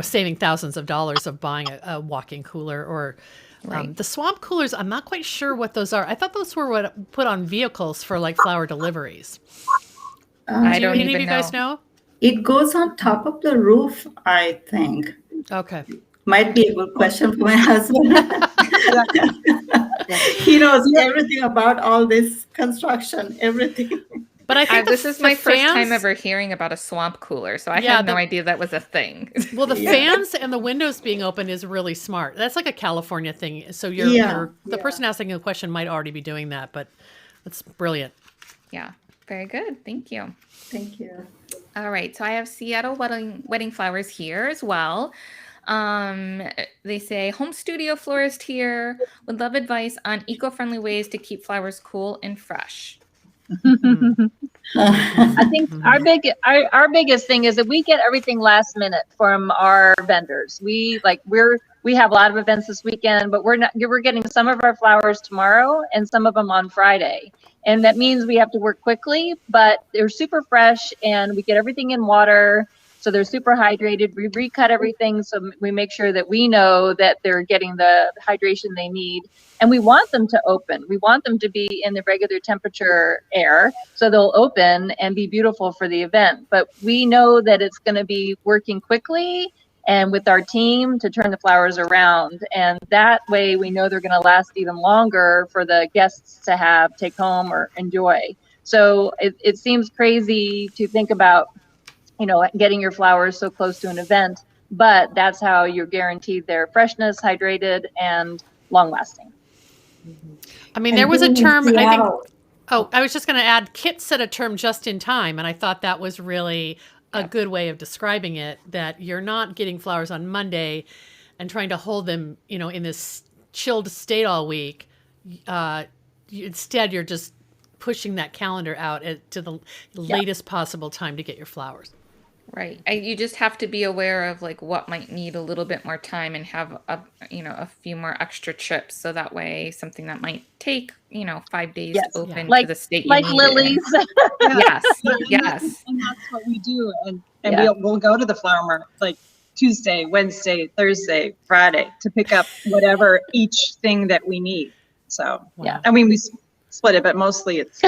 saving thousands of dollars of buying a walk-in cooler. Or the swamp coolers, I'm not quite sure what those are. I thought those were what put on vehicles for like flower deliveries. I don't any even of you guys know? It goes on top of the roof, I think. Okay. Might be a good question for my husband. He knows everything about all this construction, everything. But I think this is my first time ever hearing about a swamp cooler, so I had no idea that was a thing. Well, the fans and the windows being open is really smart. That's like a California thing. So the person asking the question might already be doing that, but that's brilliant. Yeah, very good. Thank you. Thank you. All right, so I have Seattle Wedding Flowers here as well. They say, home studio florist here, would love advice on eco-friendly ways to keep flowers cool and fresh. I think our biggest thing is that we get everything last minute from our vendors. We have a lot of events this weekend, but we're getting some of our flowers tomorrow and some of them on Friday. And that means we have to work quickly, but they're super fresh and we get everything in water. So they're super hydrated. We recut everything, so we make sure that we know that they're getting the hydration they need. And we want them to open. We want them to be in the regular temperature air, so they'll open and be beautiful for the event. But we know that it's going to be working quickly and with our team to turn the flowers around. And that way we know they're going to last even longer for the guests to take home or enjoy. So it seems crazy to think about getting your flowers so close to an event, but that's how you're guaranteed their freshness, hydrated, and long lasting. I mean, there was a term, I think, I was just going to add, Kit said a term, just in time. And I thought that was really a good way of describing it, that you're not getting flowers on Monday and trying to hold them, in this chilled state all week. Instead, you're just pushing that calendar out to the latest possible time to get your flowers. Right. You just have to be aware of like what might need a little bit more time and have a few more extra trips. So that way something that might take, 5 days to Yes. Yeah. open to Like the state you like need it in. lilies. Yeah. Yes. Yeah, Yes. and that's what we do. And Yeah. we'll go to the flower market like Tuesday, Wednesday, Thursday, Friday to pick up whatever each thing that we need. So, Yeah. I mean, we split it, but mostly it's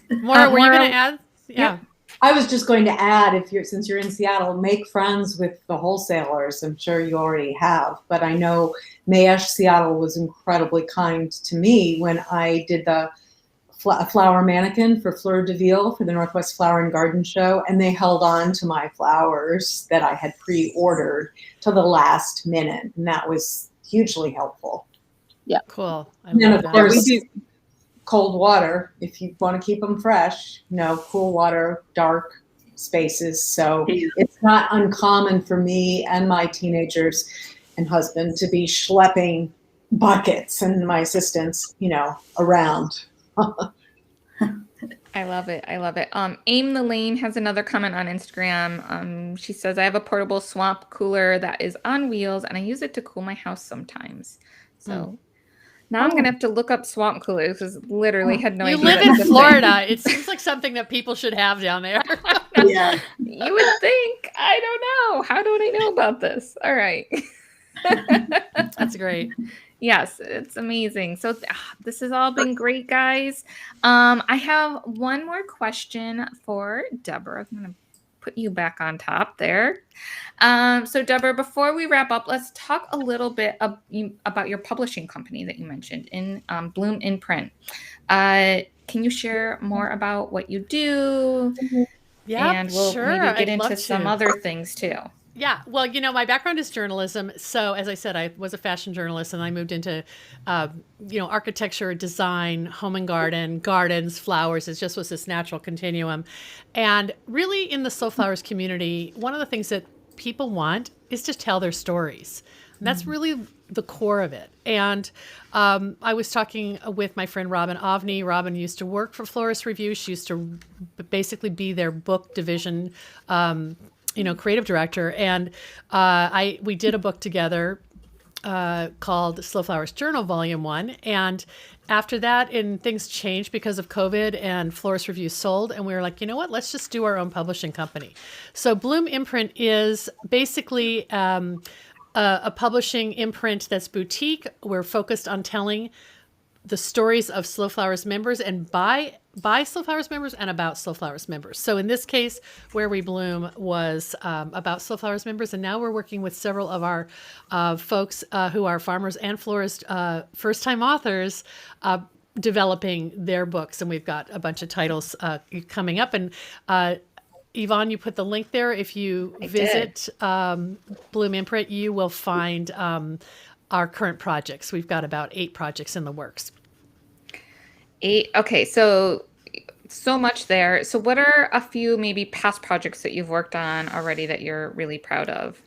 Maura, were you Maura- going to add? Yeah. I was just going to add, since you're in Seattle, make friends with the wholesalers. I'm sure you already have, but I know Mayesh Seattle was incredibly kind to me when I did the flower mannequin for Fleur de Ville for the Northwest Flower and Garden Show, and they held on to my flowers that I had pre-ordered till the last minute, and that was hugely helpful. Cool. I And then, love of that. course, we do. cold water if you want to keep them fresh. Cool water, dark spaces. So it's not uncommon for me and my teenagers and husband to be schlepping buckets and my assistants, around. I love it. I love it. Aim the Lane has another comment on Instagram. She says, I have a portable swamp cooler that is on wheels and I use it to cool my house sometimes. So now I'm going to have to look up swamp coolers because literally had no You idea. live that's in a thing. Florida. It seems like something that people should have down there. Yeah. You would think. I don't know. How don't I know about this? All right. That's great. Yes, it's amazing. So this has all been great, guys. I have one more question for Deborah. I'm going to put you back on top there. So Deborah, before we wrap up, let's talk a little bit about your publishing company that you mentioned in Bloom Imprint. Can you share more about what you do? Yeah, And we'll sure. maybe get I'd into love some to. other things too. Yeah, well, my background is journalism. So as I said, I was a fashion journalist, and I moved into, architecture, design, home and garden, gardens, flowers. It just was this natural continuum. And really in the slow flowers community, one of the things that people want is to tell their stories. And that's really the core of it. And I was talking with my friend Robin Ovney. Robin used to work for Florist Review. She used to basically be their book division creative director. And we did a book together called Slow Flowers Journal Volume 1. And after that, things changed because of COVID, and Florist Review sold. And we were like, you know what, let's just do our own publishing company. So Bloom Imprint is basically a publishing imprint that's boutique. We're focused on telling the stories of Slow Flowers members and by Slow Flowers members and about Slow Flowers members. So in this case, Where We Bloom was about Slow Flowers members, and now we're working with several of our folks who are farmers and florists, first-time authors, developing their books, and we've got a bunch of titles coming up. And Yvonne, you put the link there. If you visit Bloom Imprint, you will find our current projects. We've got about 8 projects in the works. 8. Okay, so much there. So what are a few maybe past projects that you've worked on already that you're really proud of?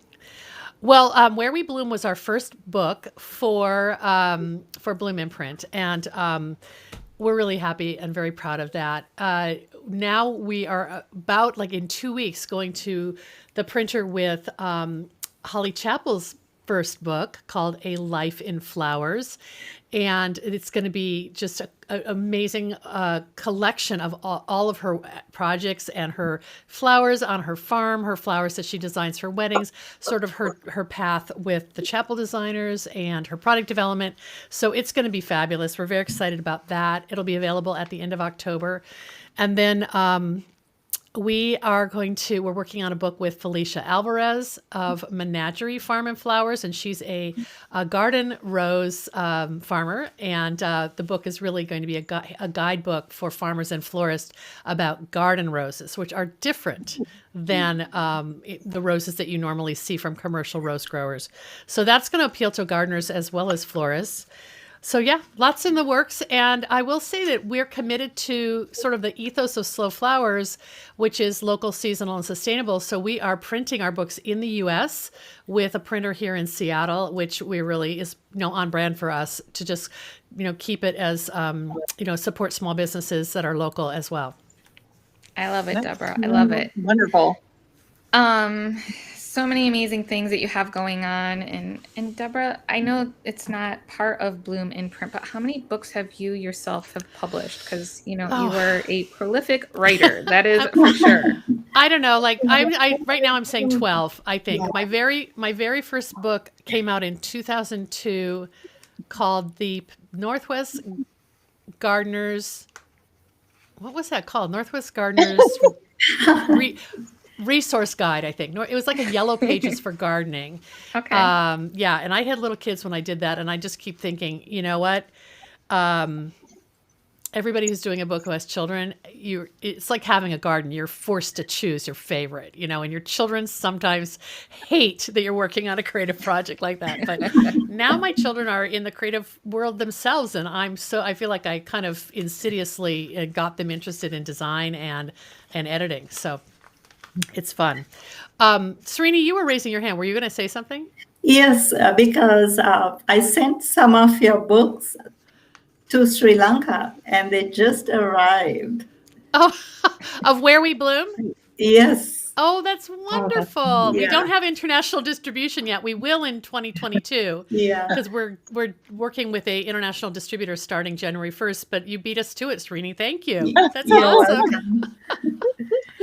Well, Where We Bloom was our first book for Bloom Imprint, and we're really happy and very proud of that. Now we are about, in 2 weeks, going to the printer with Holly Chappell's first book called A Life in Flowers. And it's going to be just an amazing collection of all of her projects and her flowers on her farm, her flowers that she designs for weddings, sort of her path with the Chappell designers and her product development. So it's going to be fabulous. We're very excited about that. It'll be available at the end of October. And then we're working on a book with Felicia Alvarez of Menagerie Farm and Flowers, and she's a garden rose farmer. And the book is really going to be a guidebook for farmers and florists about garden roses, which are different than the roses that you normally see from commercial rose growers. So that's going to appeal to gardeners as well as florists. So yeah, lots in the works. And I will say that we're committed to sort of the ethos of Slow Flowers, which is local, seasonal, and sustainable. So we are printing our books in the U.S. with a printer here in Seattle, which we really is on brand for us to just keep it as support small businesses that are local as well. I love it, Deborah. I love it. Wonderful. So many amazing things that you have going on. And Deborah, I know it's not part of Bloom in print, but how many books have you yourself have published? Because, you were a prolific writer. That is for sure. I don't know. Like right now I'm saying 12, I think. Yeah. My very first book came out in 2002 called The Northwest Gardeners. What was that called? Northwest Gardeners Resource Guide, I think. It was like a yellow pages for gardening. Okay. Yeah. And I had little kids when I did that. And I just keep thinking, you know what? Everybody who's doing a book who has children, it's like having a garden. You're forced to choose your favorite, and your children sometimes hate that you're working on a creative project like that. But now my children are in the creative world themselves. And I feel like I kind of insidiously got them interested in design and editing. So it's fun. Srini, you were raising your hand. Were you going to say something? Yes, because I sent some of your books to Sri Lanka, and they just arrived. Oh, of Where We Bloom? Yes. Oh, that's wonderful. Yeah. We don't have international distribution yet. We will in 2022. Yeah. Because we're working with a international distributor starting January 1st, but you beat us to it, Srini. Thank you. That's awesome.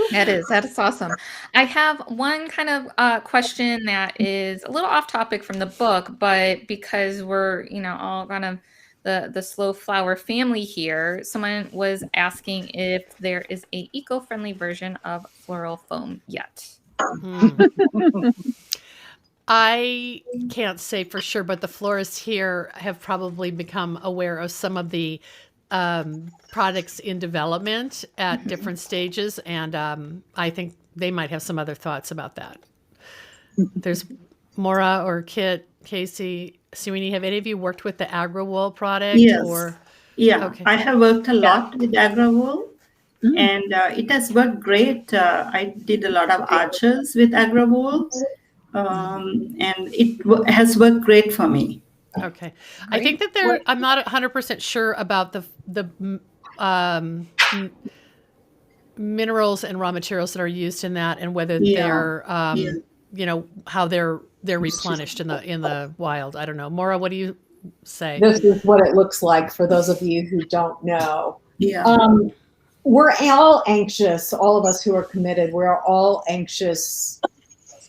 That is awesome. I have one kind of question that is a little off topic from the book, but because we're, all kind of the slow flower family here, someone was asking if there is a eco-friendly version of floral foam yet. I can't say for sure, but the florists here have probably become aware of some of the products in development at different stages, and I think they might have some other thoughts about that. There's Mora or Kit, Casey, Srini, have any of you worked with the AgriWool product? Yes. Okay. I have worked a lot with AgriWool, and it has worked great. I did a lot of arches with AgriWool, and it has worked great for me. Okay. I think that I'm not 100% sure about the minerals and raw materials that are used in that, and whether they're, how they're replenished in the wild. I don't know. Mora, what do you say? This is what it looks like for those of you who don't know. Yeah. We're all anxious, all of us who are committed, we're all anxious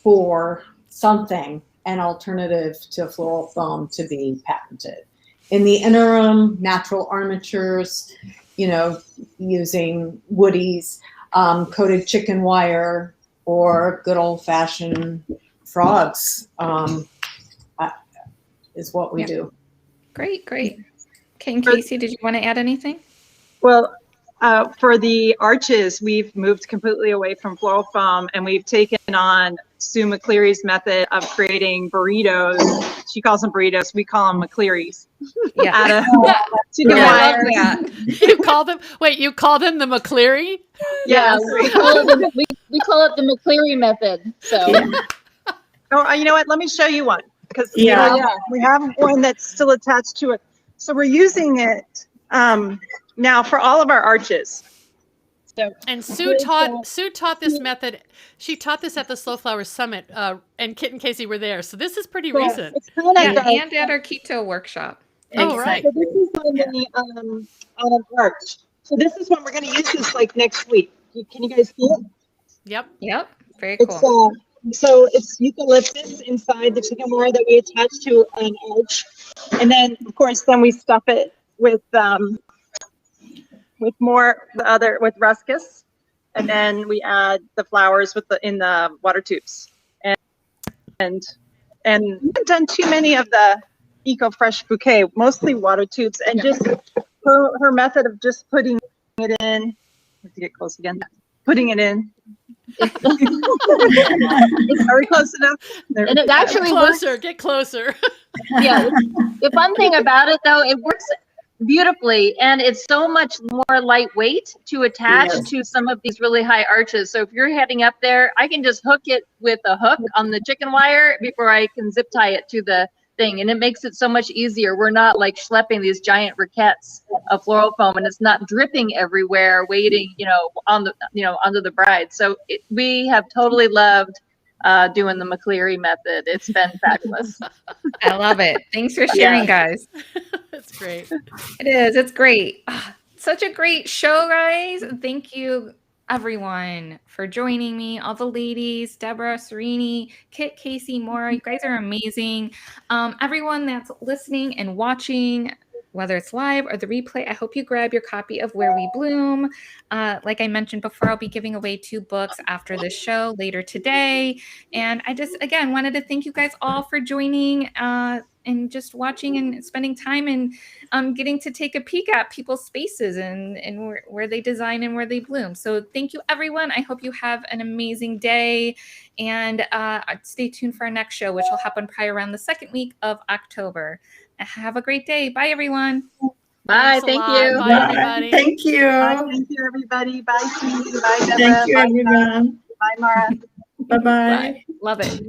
for something, an alternative to floral foam, to be patented. In the interim, natural armatures, using woodies, coated chicken wire, or good old-fashioned frogs is what we do. Great. Okay, and Casey, did you want to add anything? Well, for the arches, we've moved completely away from floral foam, and we've taken on Sue McCleary's method of creating burritos. She calls them burritos. We call them McCleary's. Yeah. Out of chicken wire. Yeah. You call them the McCleary? Yes. We call it the McCleary method. So. Yeah. Oh, you know what? Let me show you one, because we have one that's still attached to it. So we're using it now for all of our arches. So, and Sue taught this method. She taught this at the Slow Flower Summit, and Kit and Casey were there. So this is pretty recent. It's kind of and at our keto workshop. Oh, right. So this is on the arch. So this is what we're going to use this like next week. Can you guys see it? Yep. Very cool. So it's eucalyptus inside the chicken wire that we attach to an arch, and then of course we stuff it with ruscus, and then we add the flowers in the water tubes, and we haven't done too many of the Eco Fresh Bouquet, mostly water tubes, and just her method of just putting it in. Have to get close again. Putting it in. Are we close enough? And it actually get closer. Yeah. The fun thing about it, though, it works beautifully, and it's so much more lightweight to attach to some of these really high arches. So if you're heading up there, I can just hook it with a hook on the chicken wire before I can zip tie it to the thing, and it makes it so much easier. We're not like schlepping these giant riquettes of floral foam, and it's not dripping everywhere, waiting, on the, under the bride. So we have totally loved doing the McCleary method. It's been fabulous. I love it. Thanks for sharing, guys. That's great. It is. It's great. Such a great show, guys. Thank you, everyone, for joining me. All the ladies, Deborah, Srini, Kit, Casey, Mora, you guys are amazing. Everyone that's listening and watching, whether it's live or the replay, I hope you grab your copy of Where We Bloom. Like I mentioned before, I'll be giving away 2 books after this show later today. And I just, again, wanted to thank you guys all for joining and just watching and spending time and getting to take a peek at people's spaces and where they design and where they bloom. So thank you, everyone. I hope you have an amazing day. And stay tuned for our next show, which will happen probably around the 2nd week of October. Have a great day. Bye, everyone. Bye. Thank you. Bye, everybody. Thank you. Bye, thank you, everybody. Bye, Srini. Bye, Deborah. Thank you, Bye, everyone. Bye, Mara. Bye-bye. Bye. Love it.